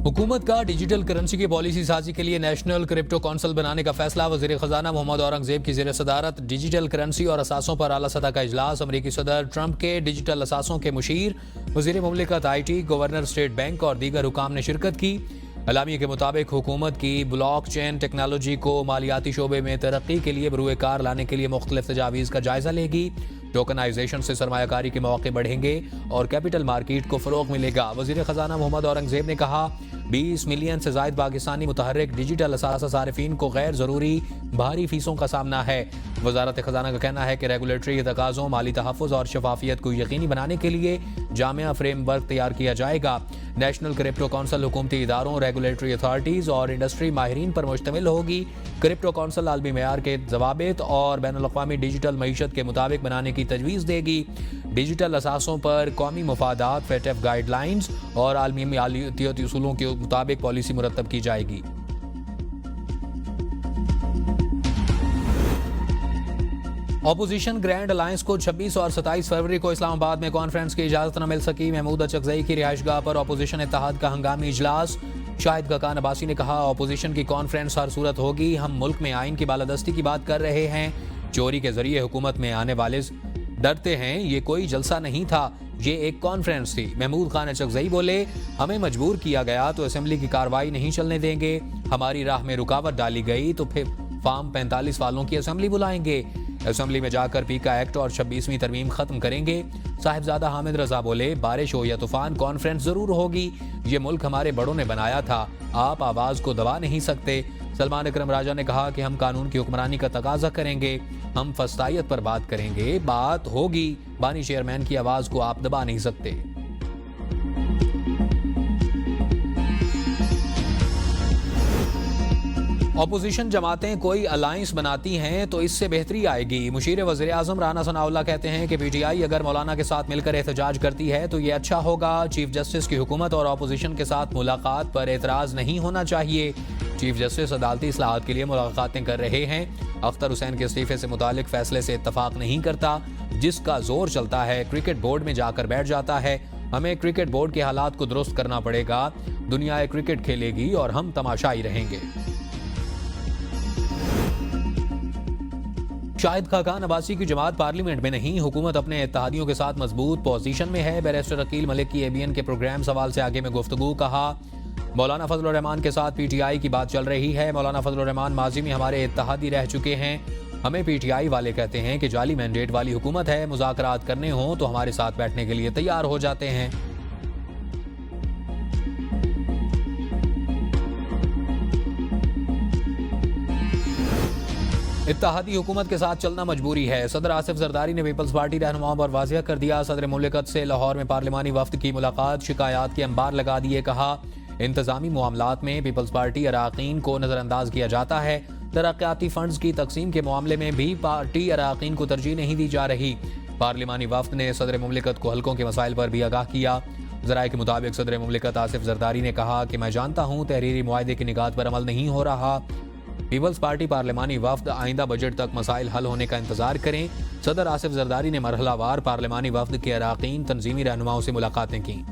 हुकूमत का digital currency की पॉलिसी साजी के लिए नेशनल क्रिप्टो काउंसिल बनाने का फैसला। वजीर खजाना मोहम्मद औरंगजेब की ज़ेर सदारत डिजिटल करेंसी और असासों पर आला सतह का इजलास। अमरीकी सदर ट्रंप के डिजिटल असासों के मुशीर, वजीर मुमलिकत IT, गवर्नर स्टेट बैंक और दीगर हुकाम ने शिरकत की। अलामी के मुताबिक हुकूमत की ब्लॉक चेन टेक्नोलॉजी को मालियाती शोबे में तरक्की के लिए बरूए कार लाने के लिए मुख्तलिफ तजावीज़ का जायजा लेगी। टोकनाइजेशन से सरमायाकारी के मौके बढ़ेंगे और कैपिटल मार्केट को फरोग मिलेगा। वजीर खजाना मोहम्मद औरंगजेब ने कहा, 20 मिलियन से जायद पाकिस्तानी मुतहर्रिक डिजिटल असासा सारिफीन को गैर ज़रूरी भारी फीसों का सामना है। वजारत खजाना का कहना है कि रेगुलेटरी तकाज़ों, माली तहफ़्फ़ुज़ और शफाफियत को यकीनी बनाने के लिए जामिया फ्रेमवर्क तैयार किया जाएगा। नेशनल क्रिप्टो काउंसिल हुकूमती इदारों, रेगुलेटरी अथॉरिटीज़ और इंडस्ट्री माहिरीन पर मुश्तमिल होगी। क्रिप्टो काउंसिल आलमी मेयार के ज़वाबित और बैनुल-अक़वामी डिजिटल मईशत के मुताबिक बनाने की तजवीज़ देगी। डिजिटल असासों पर कौमी मुफादात, FATF गाइडलाइंस और आलमी मालियाती उसूलों के मुताबिक पॉलिसी मुरतब की जाएगी। ऑपोजिशन ग्रैंड अलायंस को 26 और 27 फरवरी को इस्लामाबाद में कॉन्फ्रेंस की इजाजत न मिल सकी। महमूद अचकज़ई की रिहाइशगाह पर ऑपोजिशन इत्तेहाद का हंगामी इजलास। शाहिद खाकान अब्बासी ने कहा, ऑपोजिशन की कॉन्फ्रेंस हर सूरत होगी। हम मुल्क में आइन की बालादस्ती की बात कर रहे हैं। चोरी के जरिए हुकूमत में आने वाले डरते हैं। ये कोई जलसा नहीं था, ये एक कॉन्फ्रेंस थी। महमूद खान अचकज़ई बोले, हमें मजबूर किया गया तो असेंबली की कार्रवाई नहीं चलने देंगे। हमारी राह में रुकावट डाली गई तो फिर फार्म 45 वालों की असेंबली बुलाएंगे। असेंबली में जाकर पीका एक्ट और 26वीं तरमीम खत्म करेंगे। साहिबजादा हामिद रजा बोले, बारिश हो या तूफान कॉन्फ्रेंस जरूर होगी। ये मुल्क हमारे बड़ों ने बनाया था, आप आवाज को दबा नहीं सकते। सलमान अकरम राजा ने कहा कि हम कानून की हुक्मरानी का तकाजा करेंगे, हम फस्तायत पर बात करेंगे, बात होगी। बानी चेयरमैन की आवाज को आप दबा नहीं सकते। ऑपोजिशन जमातें कोई अलायंस बनाती हैं तो इससे बेहतरी आएगी। मुशीर वज़ीर आज़म राना सनाउल्लाह कहते हैं कि PTI अगर मौलाना के साथ मिलकर एहतजाज करती है तो ये अच्छा होगा। चीफ जस्टिस की हुकूमत और ऑपोजिशन के साथ मुलाकात पर एतराज़ नहीं होना चाहिए। चीफ जस्टिस अदालती इस्लाहात के लिए मुलाकातें कर रहे हैं। अख्तर हुसैन के इस्तीफे से मुतालिक फैसले से इत्तफाक नहीं करता। जिसका जोर चलता है क्रिकेट बोर्ड में जाकर बैठ जाता है। हमें क्रिकेट बोर्ड के हालात को दुरुस्त करना पड़ेगा। दुनिया क्रिकेट खेलेगी और हम तमाशाई रहेंगे। शाहिद खाकान अब्बासी की जमात पार्लियामेंट में नहीं, हुकूमत अपने इत्तेहादियों के साथ मजबूत पोजीशन में है। बैरिस्टर अकील मलिक की ABN के प्रोग्राम सवाल से आगे में गुफ्तगू। कहा, मौलाना फजल रहमान के साथ PTI की बात चल रही है। मौलाना फजल रहमान माजी में हमारे इत्तेहादी रह चुके हैं। हमें PTI वाले कहते हैं कि जाली मैंडेट वाली हुकूमत है, मुज़ाकरात करने हों तो हमारे साथ बैठने के लिए तैयार हो जाते हैं। इत्तेहादी हुकूमत के साथ चलना मजबूरी है। सदर आसिफ जरदारी ने पीपल्स पार्टी रहनुमाओं पर वाज़ेह कर दिया। सदर मुमलिकत से लाहौर में पार्लिमानी वफ्द की मुलाकात, शिकायत के अंबार लगा दिए। कहा, इंतजामी मामलात में पीपल्स पार्टी अराकीन को नजरअंदाज किया जाता है। तरक्याती फंड्स की तकसीम के मामले में भी पार्टी अराकीन को तरजीह नहीं दी जा रही। पार्लिमानी वफ्द ने सदर मुमलिकत को हल्कों के मसाइल पर भी आगाह किया। जराये के मुताबिक सदर मुमलिकत आसिफ जरदारी ने कहा कि मैं जानता हूँ तहरीरी मुआहदे की निगात पर अमल नहीं हो रहा। पीपल्स पार्टी पार्लिमानी वफ्द आइंदा बजट तक मसाइल हल होने का इंतजार करें। सदर आसिफ जरदारी ने मरहलावार पार्लिमानी वफ्द के अराकीन, तंजीमी रहनुमाओं से मुलाकातें की।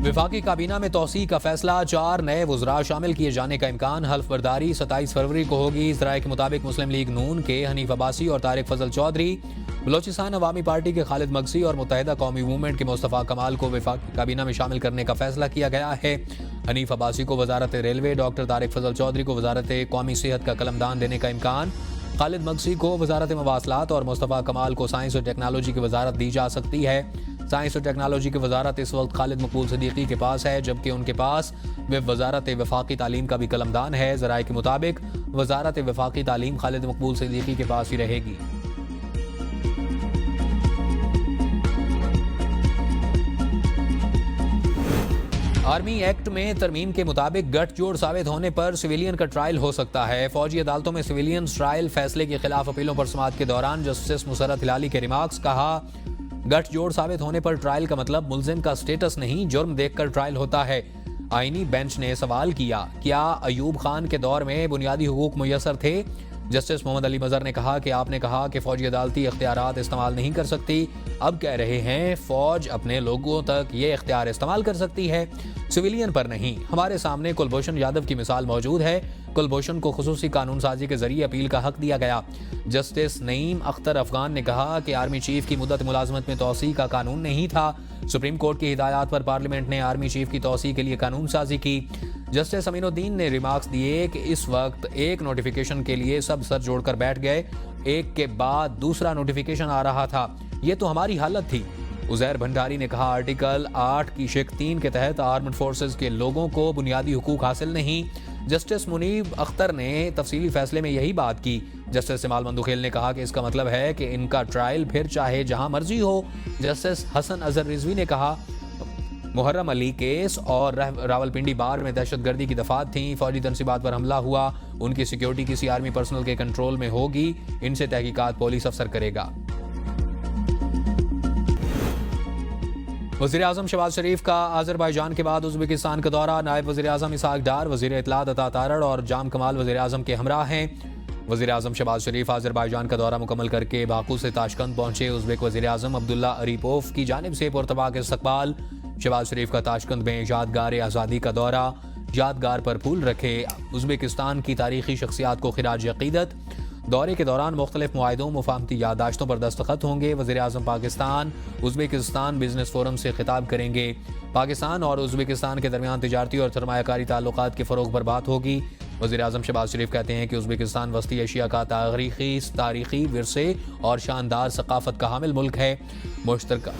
विफाकी काबीना में तौसीक का फैसला, 4 नए वज़रा शामिल किए जाने का इम्कान। हल्फ बर्दारी 27 फरवरी को होगी। इस राय के मुताबिक मुस्लिम लीग नून के हनीफ अब्बासी और तारिक फजल चौधरी, बलोचिस्तान अवामी पार्टी के खालिद मगसी और मुत्तहिदा कौमी मूवमेंट के मुस्तफ़ा कमाल को विफाकी काबीना में शामिल करने का फैसला किया गया है। हनीफ अब्बासी को वजारत रेलवे, डॉक्टर तारिक फजल चौधरी को वजारत कौमी सेहत का कलमदान देने का इम्कान। खालिद मगसी को वजारत मवासलात और मुस्तफ़ा कमाल को साइंस और टेक्नोलॉजी की वजारत दी जा सकती है। साइंस और टेक्नोलॉजी की वजारत इस वक्त खालिद मकबूल सिद्दीकी के पास है, जबकि उनके पास वजारत वफाकी तालीम का भी कलमदान है। ज़राए के मुताबिक वजारत वफाकी तालीम खालिद मकबूल सिद्दीकी के पास ही रहेगी। आर्मी एक्ट में तरमीम के मुताबिक गठजोड़ साबित होने पर सिविलियन का ट्रायल हो सकता है। फौजी अदालतों में सिविलियन ट्रायल फैसले के खिलाफ अपीलों पर समाअत के दौरान जस्टिस मुसर्रत हिलाली के रिमार्क्स। कहा, गठजोड़ साबित होने पर ट्रायल का मतलब मुल्जिम का स्टेटस नहीं, जुर्म देखकर ट्रायल होता है। आईनी बेंच ने सवाल किया, क्या अयूब खान के दौर में बुनियादी हुकूक मुयसर थे? जस्टिस मोहम्मद अली मजहर ने कहा कि आपने कहा कि फौजी अदालती इख्तियारात इस्तेमाल नहीं कर सकती, अब कह रहे हैं फौज अपने लोगों तक ये इख्तियार इस्तेमाल कर सकती है, सिविलियन पर नहीं। हमारे सामने कुलभूषण यादव की मिसाल मौजूद है। कुलभूषण को खुसूसी कानून साजी के जरिए अपील का हक दिया गया। जस्टिस नईम अख्तर अफगान ने कहा कि आर्मी चीफ की मुद्दत मुलाजमत में तोसी का कानून नहीं था। सुप्रीम कोर्ट की हिदायत पर पार्लियामेंट ने आर्मी चीफ की तोसी के लिए कानून साजी की। जस्टिस अमीनुद्दीन ने रिमार्क्स दिए कि इस वक्त एक नोटिफिकेशन के लिए सब सर जोड़कर बैठ गए, एक के बाद दूसरा नोटिफिकेशन आ रहा था, ये तो हमारी हालत थी। उजैर भंडारी ने कहा आर्टिकल 8 की शिक 3 के तहत आर्म्ड फोर्सेस के लोगों को बुनियादी हुकूक हासिल नहीं। जस्टिस मुनीब अख्तर ने तफसीली फैसले में यही बात की। जस्टिस जमाल मंदुखेल ने कहा कि इसका मतलब है कि इनका ट्रायल फिर चाहे जहां मर्जी हो। जस्टिस हसन अजहर रिजवी ने कहा मुहर्रम अली केस और रावलपिंडी बार में दहशतगर्दी की दफात थी, फौजी तनसीबात पर हमला हुआ, उनकी सिक्योरिटी किसी आर्मी पर्सनल के कंट्रोल में होगी, इनसे तहकीकात पुलिस अफसर करेगा। वज़ीर आज़म शहबाज शरीफ का आज़रबाईजान के बाद उज़्बेकिस्तान का दौरा। नायब वज़ीर आज़म इसहाक डार, वज़ीर इत्तलात अता तारड़ और जाम कमाल वज़ीर आज़म के हमरा हैं। वज़ीर आज़म शहबाज शरीफ आज़रबाईजान का दौरा मुकम्मल करके बाकू से ताशकंद पहुंचे। उज़्बेक वज़ीर आज़म अब्दुल्ला अरीपोव की जानिब से पुरतबाक इस्तकबाल। शहबाज शरीफ का ताशकंद में यादगार आज़ादी का दौरा, यादगार पर फूल रखे, उज़्बेकिस्तान की तारीखी शख्सियात को खिराज अक़ीदत। दौरे के दौरान मुख्तलिफ मुआहिदों मुफाहमती यादाश्तों पर दस्तखत होंगे। वज़ीर आज़म पाकिस्तान उज़्बेकिस्तान बिजनेस फोरम से खिताब करेंगे। पाकिस्तान और उज़्बेकिस्तान के दरमियान तिजारती और सरमायाकारी ताल्लुकात के फ़रोग़ पर बात होगी। वज़ीर आज़म शहबाज शरीफ कहते हैं कि उज़्बेकिस्तान वस्ती एशिया का तारीखी विरसे और शानदार सकाफ़त का हामिल मुल्क है। मुश्तरका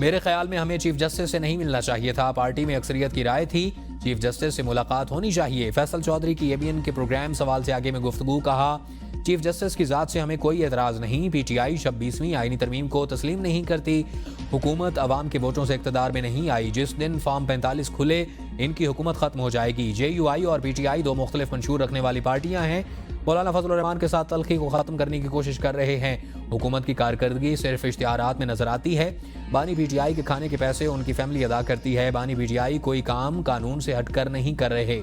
मेरे ख्याल में हमें चीफ जस्टिस से नहीं मिलना चाहिए था, पार्टी में अक्सरियत की राय थी, चीफ जस्टिस से मुलाकात होनी चाहिए। फैसल चौधरी की एबीएन के प्रोग्राम सवाल से आगे में गुफ्तगू। कहा चीफ जस्टिस की ज़ात से हमें कोई एतराज़ नहीं, पीटीआई 26वीं आईनी तरमीम को तस्लीम नहीं करती। हुकूमत अवाम के वोटों से इक़्तिदार में नहीं आई। जिस दिन फॉर्म 45 खुले इनकी हुकूमत ख़त्म हो जाएगी। JUI और PTI दो मुख्तलिफ मंशूर रखने वाली पार्टियां हैं। मौलाना फजल रहमान के साथ तल्खी को ख़त्म करने की कोशिश कर रहे हैं। हुकूमत की कारकर्दगी सिर्फ इश्तिहारात में नजर आती है। बानी PTI के खाने के पैसे उनकी फैमिली अदा करती है। बानी PTI कोई काम कानून से हटकर नहीं कर रहे।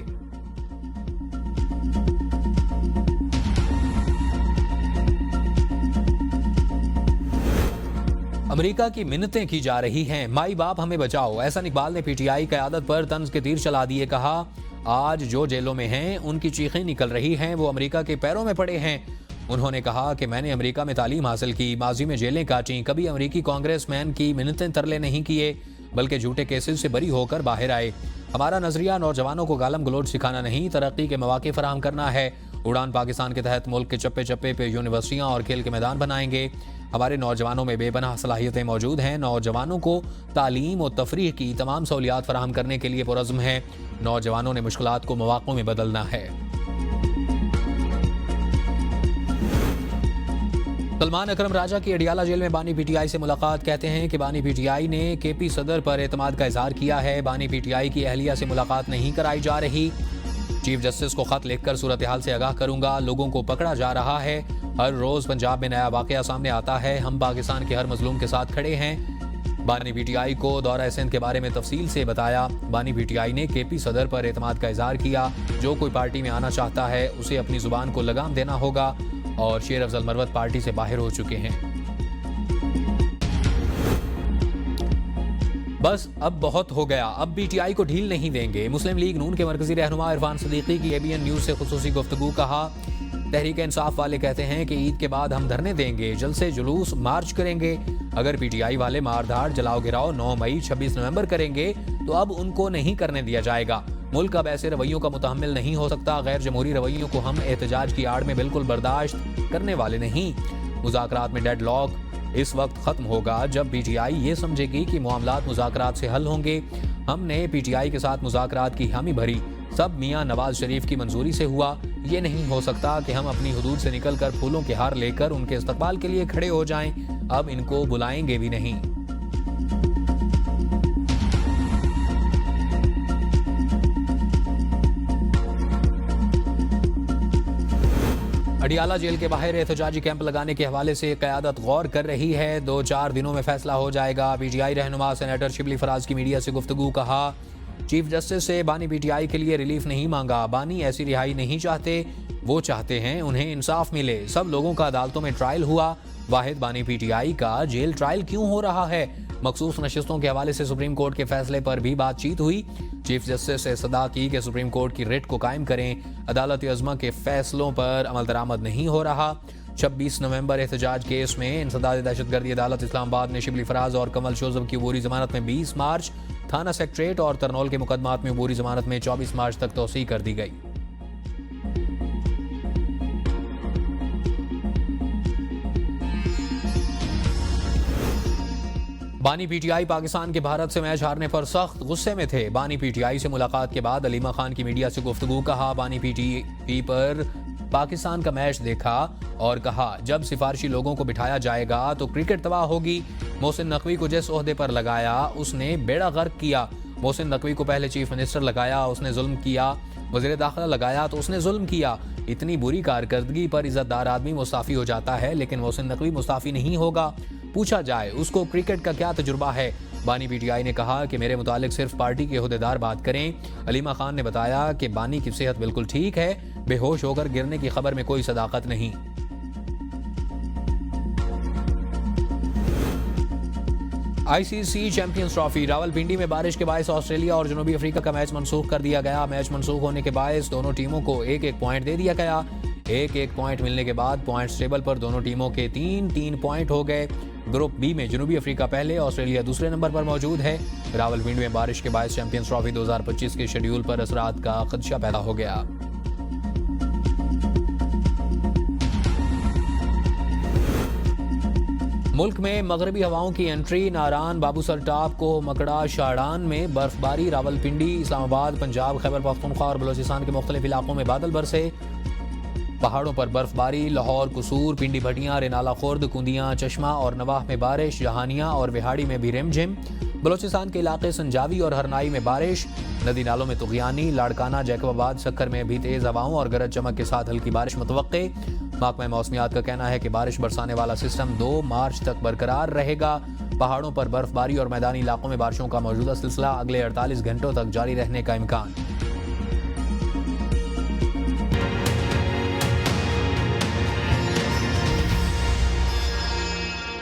अमेरिका की मिन्नतें की जा रही हैं, माई बाप हमें बचाओ। एहसान इकबाल ने PTI क़यादत पर तंज के तीर चला दिए। कहा आज जो जेलों में हैं उनकी चीखें निकल रही हैं, वो अमेरिका के पैरों में पड़े हैं। उन्होंने कहा कि मैंने अमेरिका में तालीम हासिल की, माजी में जेलें काटी, कभी अमेरिकी कांग्रेसमैन की मिन्नतें तरले नहीं किए, बल्कि झूठे केसेस से बरी होकर बाहर आए। हमारा नजरिया नौजवानों को गालम गलोच सिखाना नहीं, तरक्की के मौके फराहम करना है। उड़ान पाकिस्तान के तहत मुल्क के चप्पे चप्पे पे यूनिवर्सिटियां और खेल के मैदान बनाएंगे। हमारे नौजवानों में बेपनाह सलाहियतें मौजूद हैं। नौजवानों को तालीम और तफरीह की तमाम सहूलियात फराहम करने के लिए पुरज़्म है। नौजवानों ने मुश्किलात को मौक़ों में बदलना है। सलमान अकरम राजा की अडियाला जेल में बानी PTI से मुलाकात। कहते हैं कि बानी PTI ने KP सदर पर एतमाद का इजहार किया है। बानी PTI की अहलिया से मुलाकात नहीं कराई जा रही। चीफ जस्टिस को खत लिखकर सूरत हाल से आगाह करूंगा। लोगों को पकड़ा जा रहा है। हर रोज पंजाब में नया वाकया सामने आता है। हम पाकिस्तान के हर मजलूम के साथ खड़े हैं। बानी PTI को दौरा सिंध के बारे में तफसील से बताया। बानी PTI ने KP सदर पर एतमाद का इजहार किया। जो कोई पार्टी में आना चाहता है उसे अपनी जुबान को लगाम देना होगा। और शेर अफजल मरवत पार्टी से बाहर हो चुके हैं। बस अब बहुत हो गया, अब PTI को ढील नहीं देंगे। मुस्लिम लीग नून के मरकजी रहनुमा इरफान सदीकी की ABN न्यूज से खुसूसी गुफ्तगू। कहा तहरीक इंसाफ वाले कहते हैं कि ईद के बाद हम धरने देंगे, जलसे जुलूस मार्च करेंगे। अगर PTI वाले मारधाड़ जलाओ गिराओ 9 मई 26 नवंबर करेंगे तो अब उनको नहीं करने दिया जाएगा। मुल्क अब ऐसे रवैयों का मुतहम्मिल नहीं हो सकता। गैर जमहूरी रवैयों को हम एहतजाज की आड़ में बिल्कुल बर्दाश्त करने वाले नहीं। मुज़ाकरात में डेडलॉक इस वक्त खत्म होगा जब PTI ये समझेगी कि मामलात मुज़ाकरात से हल होंगे। हमने PTI के साथ मुज़ाकरात की हामी भरी, सब मियाँ नवाज शरीफ की मंजूरी से हुआ। ये नहीं हो सकता कि हम अपनी हुदूद से निकलकर फूलों के हार लेकर उनके इस्तकबाल के लिए खड़े हो जाएं। अब इनको बुलाएंगे भी नहीं। अडियाला जेल के बाहर एहतजाजी कैंप लगाने के हवाले से क़यादत गौर कर रही है। 2-4 दिनों में फैसला हो जाएगा। PTI रहनुमा सेनेटर शिबली फराज की मीडिया से गुफ्तगू। कहा चीफ जस्टिस से बानी पीटीआई के लिए रिलीफ नहीं मांगा। बानी ऐसी रिहाई नहीं चाहते, वो चाहते हैं उन्हें इंसाफ मिले। सब लोगों का अदालतों में ट्रायल हुआ, वाहिद बानी पीटीआई का जेल ट्रायल क्यों हो रहा है? मखसूस नशिस्तों के हवाले से सुप्रीम कोर्ट के फैसले पर भी बातचीत हुई। चीफ जस्टिस से सदा की कि सुप्रीम कोर्ट की रिट को कायम करें, अदालत अज़्मा के फैसलों पर अमल दरामद नहीं हो रहा। 26 नवंबर एहतजाज केस में इंसदाद दहशतगर्दी अदालत इस्लामाबाद ने शिबली फराज और कमल शोजब की अबूरी जमानत में 20 मार्च, थाना सेक्रेटरेट और तरनौल के मुकदमात में अबूरी जमानत में 24 मार्च तक तौसीह कर दी गई। बानी पीटीआई पाकिस्तान के भारत से मैच हारने पर सख्त गुस्से में थे। बानी पीटीआई से मुलाकात के बाद अलीमा खान की मीडिया से गुफ्तगू। कहा, बानी पीटीपी पर पाकिस्तान का मैच देखा और कहा जब सिफारशी लोगों को बिठाया जाएगा तो क्रिकेट तबाह होगी। मोहसिन नकवी को जिस ओहदे पर लगाया उसने बेड़ा गर्क किया। मोहसिन नकवी को पहले चीफ मिनिस्टर लगाया, उसने जुल्म किया। वज़ीर दाखिला लगाया तो उसने जुल्म किया। इतनी बुरी कारकर्दगी पर इज्जतदार आदमी मुस्ताफ़ी हो जाता है, लेकिन मोहसिन नकवी मुस्ताफ़ी नहीं होगा। पूछा जाए उसको क्रिकेट का क्या तजुर्बा है। बानी पीटीआई ने कहा कि मेरे मुतालिक सिर्फ पार्टी के ओहदेदार बात करें। अलीमा खान ने बताया कि बानी की सेहत बिल्कुल ठीक है, बेहोश होकर गिरने की खबर में कोई सदाकत नहीं। आईसीसी चैंपियंस ट्रॉफी रावलपिंडी में बारिश के बायस ऑस्ट्रेलिया और जनूबी अफ्रीका का मैच मनसूख कर दिया गया। मैच मनसूख होने के बायस दोनों टीमों को एक एक पॉइंट दे दिया गया। एक एक पॉइंट मिलने के बाद पॉइंट्स टेबल पर दोनों टीमों के 3-3 पॉइंट हो गए। ग्रुप बी में जनूबी अफ्रीका पहले, ऑस्ट्रेलिया दूसरे नंबर पर मौजूद है। रावलपिंडी में बारिश के बायस चैंपियंस ट्रॉफी 2025 के शेड्यूल पर असरात का खदशा पैदा हो गया। मुल्क में मगरबी हवाओं की एंट्री। नारान, बाबूसर टाप को मकड़ा, शाड़ान में बर्फबारी। रावलपिंडी, इस्लामाबाद, पंजाब, खैबर पख्तूनख्वा और बलोचिस्तान के मुख्तलिफ इलाकों में बादल बरसे। पहाड़ों पर बर्फबारी। लाहौर, कसूर, पिंडी भटियां, रेनाला खुर्द, कुंदियां, चश्मा और नवाह में बारिश। जहानिया और विहाड़ी में भी रिमझिम। बलोचिस्तान के इलाके संजावी और हरनाई में बारिश। नदी नालों में तुगयानी। लाड़काना, जैकबाबाद, सक्कर में भी तेज हवाओं और गरज चमक के साथ हल्की बारिश मुतवक्के। महकमा मौसमियात का कहना है कि बारिश बरसाने वाला सिस्टम 2 मार्च तक बरकरार रहेगा। पहाड़ों पर बर्फबारी और मैदानी इलाकों में बारिशों का मौजूदा सिलसिला अगले 48 घंटों तक जारी रहने का इम्कान।